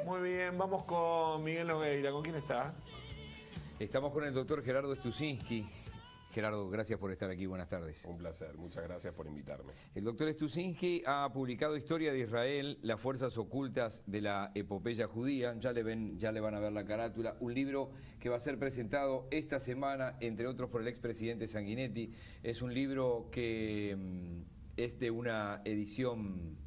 Muy bien, vamos con Miguel Nogueira. ¿Con quién está? Estamos con el doctor Gerardo Stuczynski. Gerardo, gracias por estar aquí, buenas tardes. Un placer, muchas gracias por invitarme. El doctor Stuczynski ha publicado Historia de Israel, las fuerzas ocultas de la epopeya judía. Ya le van a ver la carátula. Un libro que va a ser presentado esta semana, entre otros por el expresidente Sanguinetti. Es un libro que es de una edición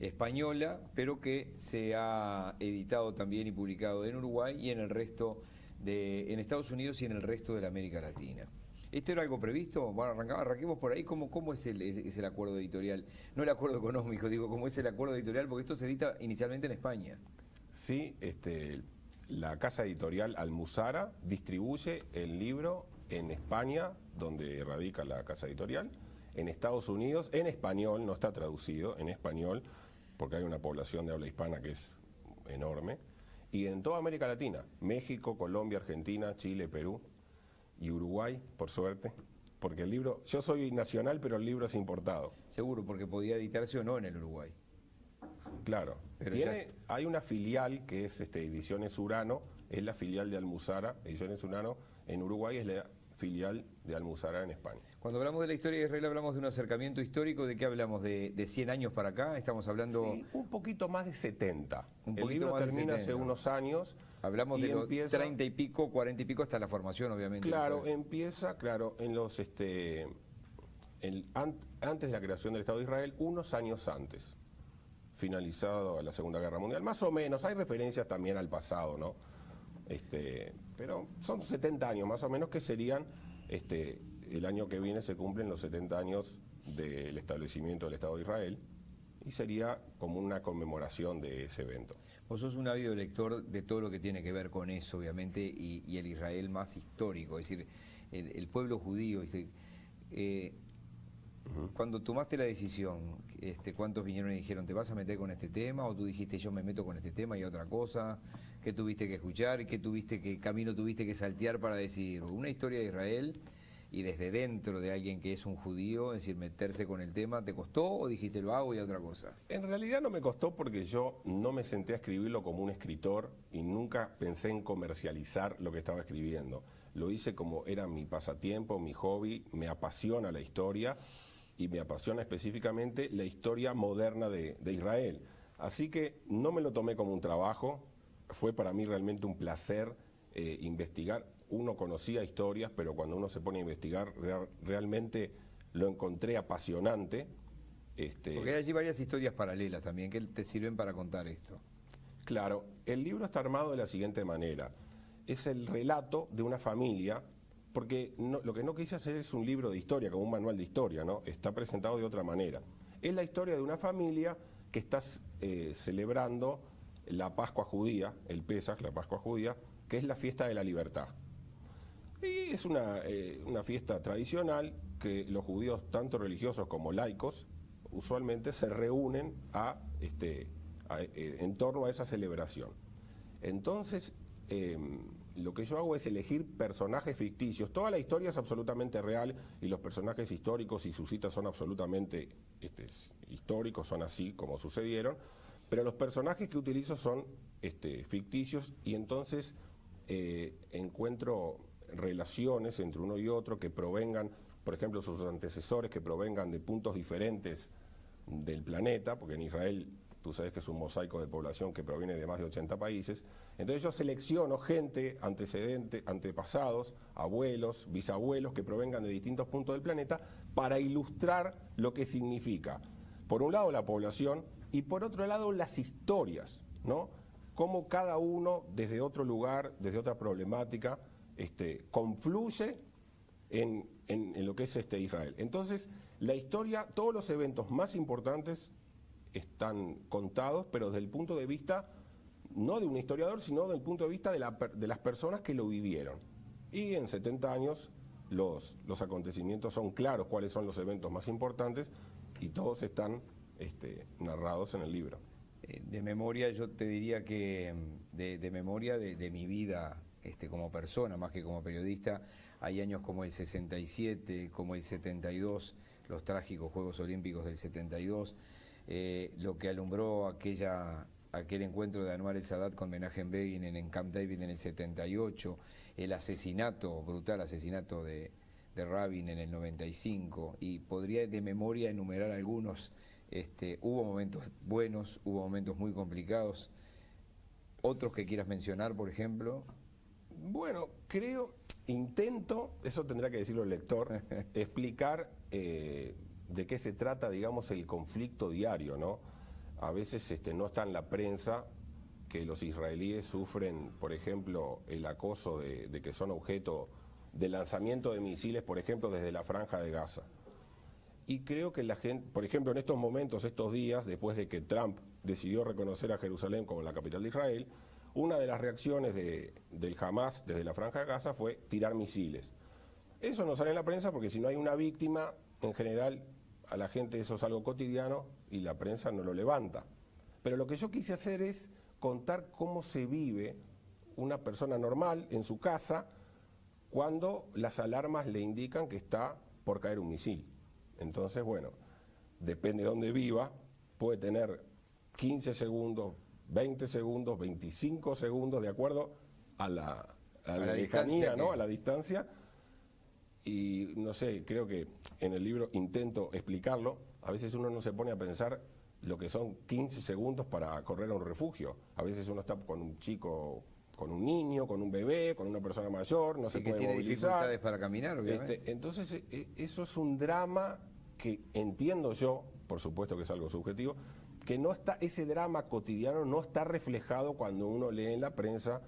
española, pero que se ha editado también y publicado en Uruguay y en el resto en Estados Unidos y en el resto de la América Latina. ¿Esto era algo previsto? Bueno, arranquemos por ahí. ¿Cómo es el acuerdo editorial? No el acuerdo económico, digo, ¿cómo es el acuerdo editorial? Porque esto se edita inicialmente en España. Sí, la casa editorial Almuzara distribuye el libro en España, donde radica la casa editorial, en Estados Unidos, en español, no está traducido, en español, porque hay una población de habla hispana que es enorme, y en toda América Latina, México, Colombia, Argentina, Chile, Perú y Uruguay, por suerte, porque el libro, yo soy nacional, pero el libro es importado. Seguro, porque podía editarse o no en el Uruguay. Claro, Pero hay una filial que es Ediciones Urano, es la filial de Almuzara, Ediciones Urano en Uruguay es la filial de Almuzara en España. Cuando hablamos de la historia de Israel hablamos de un acercamiento histórico. ¿De qué hablamos? ¿De 100 años para acá? Estamos hablando... Sí, un poquito más de 70. Un el libro termina hace unos años. Hablamos de los 30 y pico, 40 y pico hasta la formación, obviamente. Claro, empieza, en los antes de la creación del Estado de Israel, unos años antes, finalizado la Segunda Guerra Mundial, más o menos. Hay referencias también al pasado, ¿no? Pero son 70 años más o menos, que serían, el año que viene se cumplen los 70 años del establecimiento del Estado de Israel, y sería como una conmemoración de ese evento. Vos sos un ávido lector de todo lo que tiene que ver con eso, obviamente, y el Israel más histórico, es decir, el pueblo judío. Cuando tomaste la decisión, ¿cuántos vinieron y dijeron, te vas a meter con este tema? ¿O tú dijiste, yo me meto con este tema y otra cosa? ¿Qué tuviste que escuchar? ¿Qué camino tuviste que saltear para decidir una historia de Israel? Y desde dentro de alguien que es un judío, es decir, meterse con el tema, ¿te costó o dijiste lo hago y otra cosa? En realidad no me costó, porque yo no me senté a escribirlo como un escritor y nunca pensé en comercializar lo que estaba escribiendo. Lo hice como era mi pasatiempo, mi hobby, me apasiona la historia y me apasiona específicamente la historia moderna de Israel. Así que no me lo tomé como un trabajo, fue para mí realmente un placer investigar. Uno conocía historias, pero cuando uno se pone a investigar, realmente lo encontré apasionante. Porque hay allí varias historias paralelas también que te sirven para contar esto. Claro, el libro está armado de la siguiente manera. Es el relato de una familia, porque lo que no quise hacer es un libro de historia, como un manual de historia, ¿no? Está presentado de otra manera. Es la historia de una familia que está celebrando la Pascua judía, el Pesaj, la Pascua judía, que es la fiesta de la libertad. Y es una fiesta tradicional que los judíos, tanto religiosos como laicos, usualmente se reúnen en torno a esa celebración. Entonces, lo que yo hago es elegir personajes ficticios. Toda la historia es absolutamente real y los personajes históricos y sus citas son absolutamente históricos, son así como sucedieron, pero los personajes que utilizo son ficticios, y entonces encuentro relaciones entre uno y otro que provengan, por ejemplo, sus antecesores que provengan de puntos diferentes del planeta, porque en Israel tú sabes que es un mosaico de población que proviene de más de 80 países. Entonces yo selecciono gente, antepasados, abuelos, bisabuelos que provengan de distintos puntos del planeta para ilustrar lo que significa, por un lado, la población, y por otro lado, las historias, ¿no? Cómo cada uno, desde otro lugar, desde otra problemática, confluye en lo que es Israel. Entonces, la historia, todos los eventos más importantes están contados, pero desde el punto de vista, no de un historiador, sino desde el punto de vista de las personas que lo vivieron. Y en 70 años los acontecimientos son claros, cuáles son los eventos más importantes, y todos están narrados en el libro. De memoria, yo te diría que de memoria de mi vida como persona, más que como periodista, hay años como el 67, como el 72, los trágicos Juegos Olímpicos del 72, lo que alumbró aquella aquel encuentro de Anwar el-Sadat con Menachem Begin en Camp David en el 78, el asesinato, brutal asesinato de Rabin en el 95, y podría de memoria enumerar algunos. Hubo momentos buenos, hubo momentos muy complicados. ¿Otros que quieras mencionar, por ejemplo? Bueno, intento, eso tendrá que decirlo el lector, explicar de qué se trata, digamos, el conflicto diario, ¿no? A veces no está en la prensa que los israelíes sufren, por ejemplo, el acoso de que son objeto de lanzamiento de misiles, por ejemplo, desde la Franja de Gaza. Y creo que la gente, por ejemplo, en estos momentos, estos días, después de que Trump decidió reconocer a Jerusalén como la capital de Israel, una de las reacciones del Hamas desde la Franja de Gaza fue tirar misiles. Eso no sale en la prensa porque si no hay una víctima, en general a la gente eso es algo cotidiano y la prensa no lo levanta. Pero lo que yo quise hacer es contar cómo se vive una persona normal en su casa cuando las alarmas le indican que está por caer un misil. Entonces, bueno, depende de dónde viva, puede tener 15 segundos, 20 segundos, 25 segundos, de acuerdo a la lejanía, ¿no? A la distancia. Y no sé, creo que en el libro intento explicarlo. A veces uno no se pone a pensar lo que son 15 segundos para correr a un refugio. A veces uno está con un chico, con un niño, con un bebé, con una persona mayor, no se puede tiene movilizar. Dificultades para caminar, obviamente. Entonces, eso es un drama que entiendo yo, por supuesto que es algo subjetivo, que no está, ese drama cotidiano no está reflejado cuando uno lee en la prensa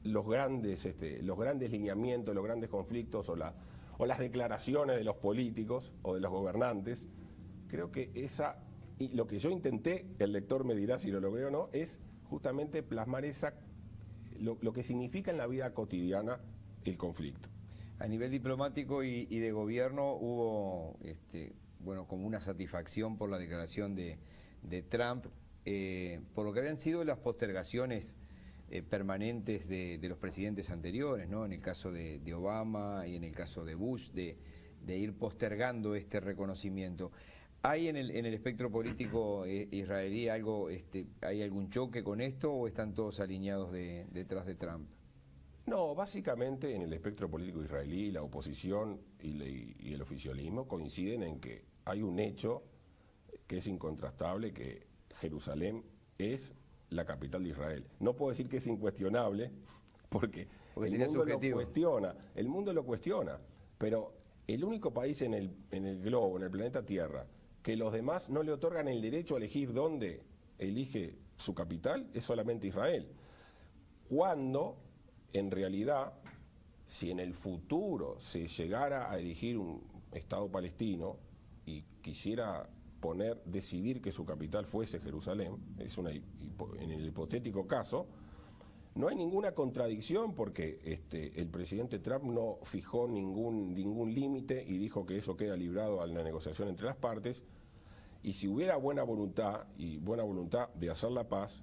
los grandes lineamientos, los grandes conflictos o las declaraciones de los políticos o de los gobernantes. Creo que y lo que yo intenté, el lector me dirá si lo logré o no, es justamente plasmar lo que significa en la vida cotidiana el conflicto. A nivel diplomático y de gobierno hubo como una satisfacción por la declaración de Trump, por lo que habían sido las postergaciones permanentes de los presidentes anteriores, ¿no? En el caso de Obama y en el caso de Bush, de ir postergando este reconocimiento. ¿Hay en el espectro político israelí hay algún choque con esto o están todos alineados detrás de Trump? No, básicamente en el espectro político israelí la oposición y el oficialismo coinciden en que hay un hecho que es incontrastable, que Jerusalén es la capital de Israel. No puedo decir que es incuestionable, porque el mundo lo cuestiona, pero el único país en el globo, en el planeta Tierra, que los demás no le otorgan el derecho a elegir dónde elige su capital, es solamente Israel. Cuando, en realidad, si en el futuro se llegara a elegir un Estado palestino y quisiera decidir que su capital fuese Jerusalén, en el hipotético caso, no hay ninguna contradicción porque el presidente Trump no fijó ningún límite y dijo que eso queda librado a la negociación entre las partes, y si hubiera buena voluntad de hacer la paz,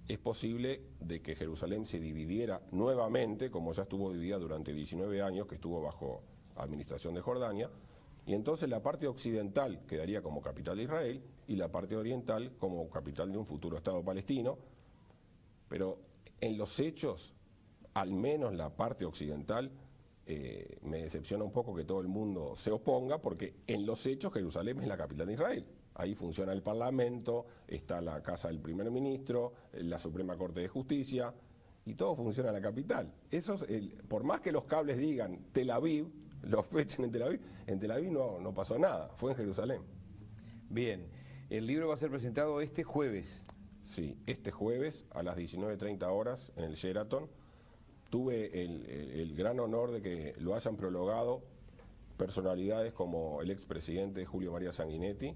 es posible de que Jerusalén se dividiera nuevamente, como ya estuvo dividida durante 19 años, que estuvo bajo administración de Jordania, y entonces la parte occidental quedaría como capital de Israel y la parte oriental como capital de un futuro Estado palestino. Pero en los hechos, al menos la parte occidental, me decepciona un poco que todo el mundo se oponga, porque en los hechos Jerusalén es la capital de Israel. Ahí funciona el Parlamento, está la casa del primer ministro, la Suprema Corte de Justicia, y todo funciona en la capital. Por más que los cables digan Tel Aviv, los fechen en Tel Aviv no pasó nada, fue en Jerusalén. Bien, el libro va a ser presentado este jueves. Sí, este jueves a las 19:30 horas en el Sheraton. Tuve el gran honor de que lo hayan prologado personalidades como el expresidente Julio María Sanguinetti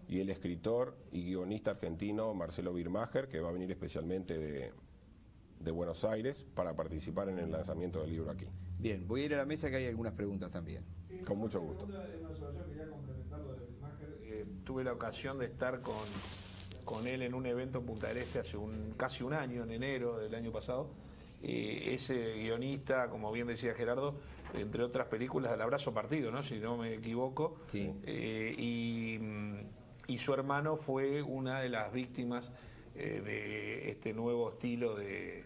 y el escritor y guionista argentino Marcelo Birmacher, que va a venir especialmente de Buenos Aires para participar en el lanzamiento del libro aquí. Bien, voy a ir a la mesa que hay algunas preguntas también. Con mucho gusto. Tuve la ocasión de estar con él en un evento en Punta del Este hace casi un año, en enero del año pasado. Ese guionista, como bien decía Gerardo, entre otras películas, El Abrazo Partido, ¿no? Si no me equivoco. Sí. Y su hermano fue una de las víctimas de este nuevo estilo de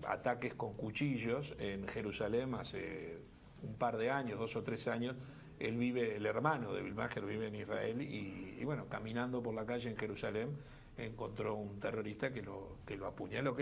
ataques con cuchillos en Jerusalén hace un par de años, 2 o 3 años. El hermano de Billmacher vive en Israel y bueno, caminando por la calle en Jerusalén encontró un terrorista que lo apuñaló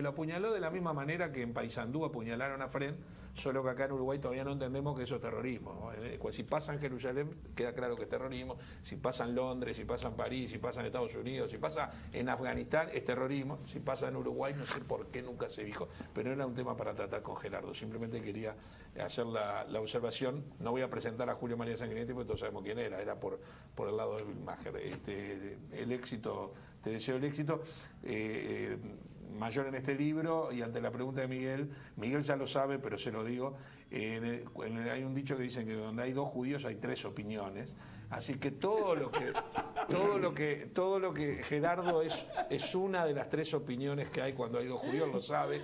de la misma manera que en Paysandú apuñalaron a Fren, solo que acá en Uruguay todavía no entendemos que eso es terrorismo, ¿no? Si pasa en Jerusalén queda claro que es terrorismo, si pasa en Londres, si pasa en París, si pasa en Estados Unidos, si pasa en Afganistán es terrorismo, si pasa en Uruguay no sé por qué nunca se dijo, pero era un tema para tratar con Gerardo, simplemente quería hacer la observación. No voy a presentar a Julio María Sanguinetti porque todos sabemos quién era por el lado de Billmacher. El éxito, te deseo el éxito mayor en este libro. Y ante la pregunta de Miguel ya lo sabe, pero se lo digo, hay un dicho que dicen que donde hay 2 judíos hay 3 opiniones, así que todo lo que Gerardo es una de las 3 opiniones que hay cuando hay 2 judíos, lo sabe.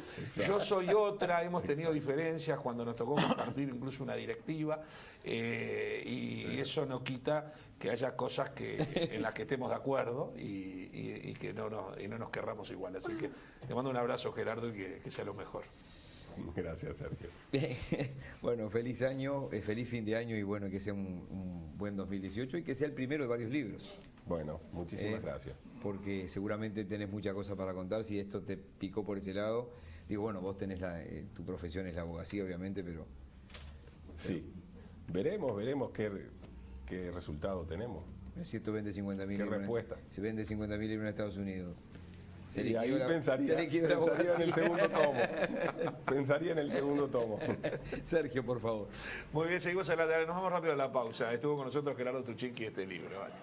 Yo soy otra, hemos tenido diferencias cuando nos tocó compartir incluso una directiva, y eso no quita que haya cosas en las que estemos de acuerdo y que no nos querramos igual. Así que te mando un abrazo, Gerardo, y que sea lo mejor. Gracias, Sergio. Bueno, feliz año, feliz fin de año y bueno, que sea un buen 2018 y que sea el primero de varios libros. Bueno, muchísimas gracias. Porque seguramente tenés mucha cosa para contar, si esto te picó por ese lado. Digo, bueno, vos tenés tu profesión es la abogacía, obviamente, pero... Sí, veremos qué resultado tenemos. Es cierto, vende 50.000 libros. ¿Qué respuesta? Se vende 50.000 libros en Estados Unidos. Y ahí pensaría en el segundo tomo. Pensaría en el segundo tomo. Sergio, por favor. Muy bien, seguimos adelante. Nos vamos rápido a la pausa. Estuvo con nosotros Gerardo Tuchinki este libro. Vale.